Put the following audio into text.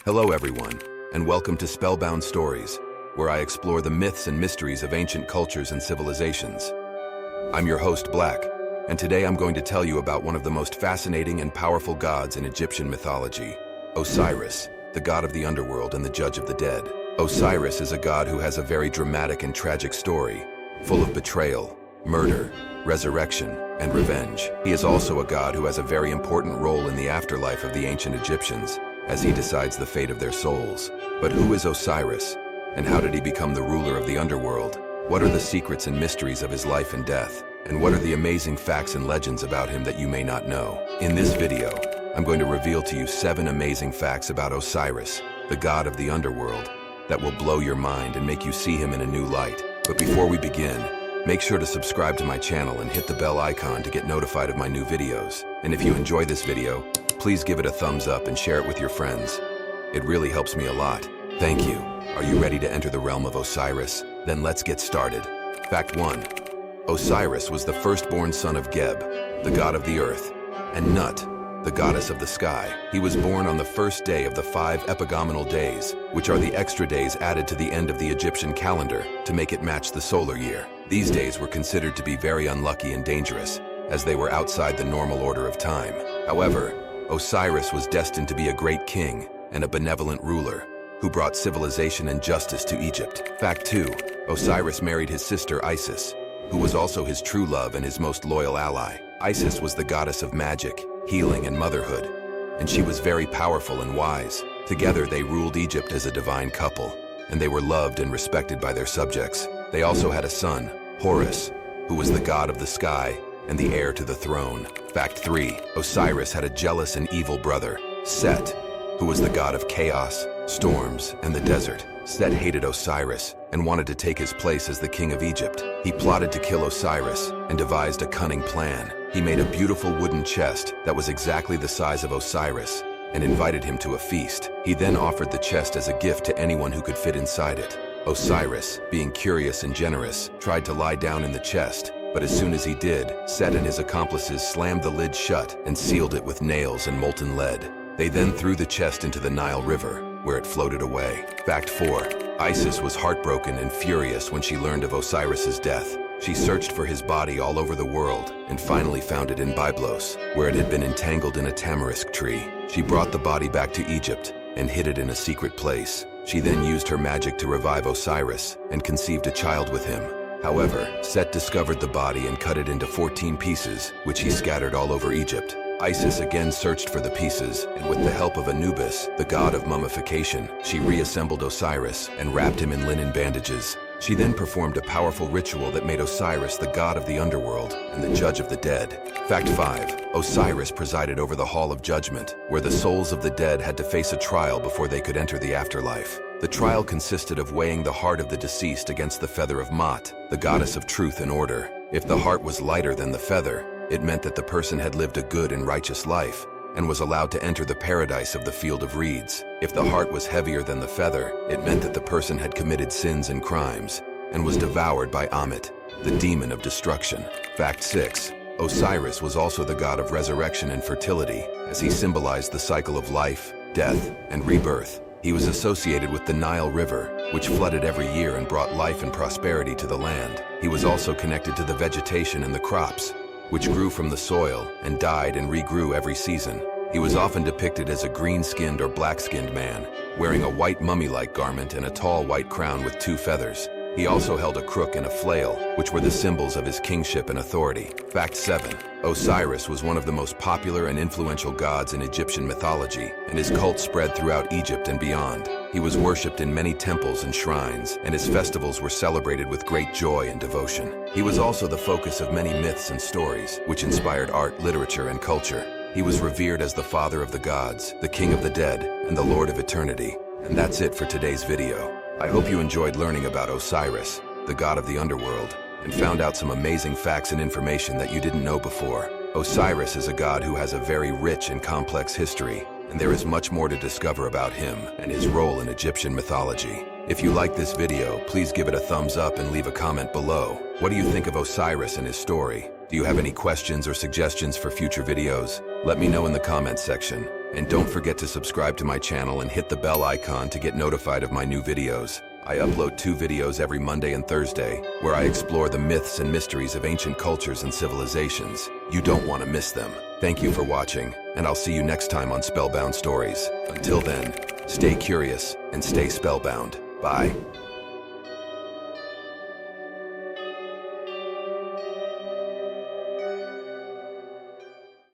Hello everyone, and welcome to Spellbound Stories, where I explore the myths and mysteries of ancient cultures and civilizations. I'm your host, Black, and today I'm going to tell you about one of the most fascinating and powerful gods in Egyptian mythology, Osiris, the god of the underworld and the judge of the dead. Osiris is a god who has a very dramatic and tragic story, full of betrayal, murder, resurrection, and revenge. He is also a god who has a very important role in the afterlife of the ancient Egyptians, as he decides the fate of their souls. But who is Osiris, and how did he become the ruler of the underworld? What are the secrets and mysteries of his life and death? And what are the amazing facts and legends about him that you may not know? In this video, I'm going to reveal to you 7 amazing facts about Osiris, the god of the underworld, that will blow your mind and make you see him in a new light. But before we begin, make sure to subscribe to my channel and hit the bell icon to get notified of my new videos. And if you enjoy this video, please give it a thumbs up and share it with your friends. It really helps me a lot. Thank you. Are you ready to enter the realm of Osiris? Then let's get started. Fact 1. Osiris was the firstborn son of Geb, the god of the earth, and Nut, the goddess of the sky. He was born on the first day of the 5 epigomenal days, which are the extra days added to the end of the Egyptian calendar to make it match the solar year. These days were considered to be very unlucky and dangerous, as they were outside the normal order of time. However, Osiris was destined to be a great king and a benevolent ruler who brought civilization and justice to Egypt. Fact 2. Osiris married his sister Isis, who was also his true love and his most loyal ally. Isis was the goddess of magic, healing, and motherhood, and she was very powerful and wise. Together they ruled Egypt as a divine couple, and they were loved and respected by their subjects. They also had a son, Horus, who was the god of the sky and the heir to the throne. Fact 3. Osiris had a jealous and evil brother, Set, who was the god of chaos, storms, and the desert. Set hated Osiris and wanted to take his place as the king of Egypt. He plotted to kill Osiris and devised a cunning plan. He made a beautiful wooden chest that was exactly the size of Osiris and invited him to a feast. He then offered the chest as a gift to anyone who could fit inside it. Osiris, being curious and generous, tried to lie down in the chest, but as soon as he did, Set and his accomplices slammed the lid shut and sealed it with nails and molten lead. They then threw the chest into the Nile River, where it floated away. Fact 4. Isis was heartbroken and furious when she learned of Osiris's death. She searched for his body all over the world and finally found it in Byblos, where it had been entangled in a tamarisk tree. She brought the body back to Egypt and hid it in a secret place. She then used her magic to revive Osiris and conceived a child with him. However, Set discovered the body and cut it into 14 pieces, which he scattered all over Egypt. Isis again searched for the pieces, and with the help of Anubis, the god of mummification, she reassembled Osiris and wrapped him in linen bandages. She then performed a powerful ritual that made Osiris the god of the underworld and the judge of the dead. Fact 5. Osiris presided over the Hall of Judgment, where the souls of the dead had to face a trial before they could enter the afterlife. The trial consisted of weighing the heart of the deceased against the feather of Ma'at, the goddess of truth and order. If the heart was lighter than the feather, it meant that the person had lived a good and righteous life and was allowed to enter the paradise of the field of reeds. If the heart was heavier than the feather, it meant that the person had committed sins and crimes and was devoured by Ammit, the demon of destruction. Fact 6. Osiris was also the god of resurrection and fertility, as he symbolized the cycle of life, death, and rebirth. He was associated with the Nile River, which flooded every year and brought life and prosperity to the land. He was also connected to the vegetation and the crops, which grew from the soil and died and regrew every season. He was often depicted as a green-skinned or black-skinned man, wearing a white mummy-like garment and a tall white crown with 2 feathers. He also held a crook and a flail, which were the symbols of his kingship and authority. Fact 7. Osiris was one of the most popular and influential gods in Egyptian mythology, and his cult spread throughout Egypt and beyond. He was worshipped in many temples and shrines, and his festivals were celebrated with great joy and devotion. He was also the focus of many myths and stories, which inspired art, literature, and culture. He was revered as the father of the gods, the king of the dead, and the lord of eternity. And that's it for today's video. I hope you enjoyed learning about Osiris, the god of the underworld, and found out some amazing facts and information that you didn't know before. Osiris is a god who has a very rich and complex history, and there is much more to discover about him and his role in Egyptian mythology. If you like this video, please give it a thumbs up and leave a comment below. What do you think of Osiris and his story? Do you have any questions or suggestions for future videos? Let me know in the comments section. And don't forget to subscribe to my channel and hit the bell icon to get notified of my new videos. I upload 2 videos every Monday and Thursday, where I explore the myths and mysteries of ancient cultures and civilizations. You don't want to miss them. Thank you for watching, and I'll see you next time on Spellbound Stories. Until then, stay curious and stay spellbound. Bye.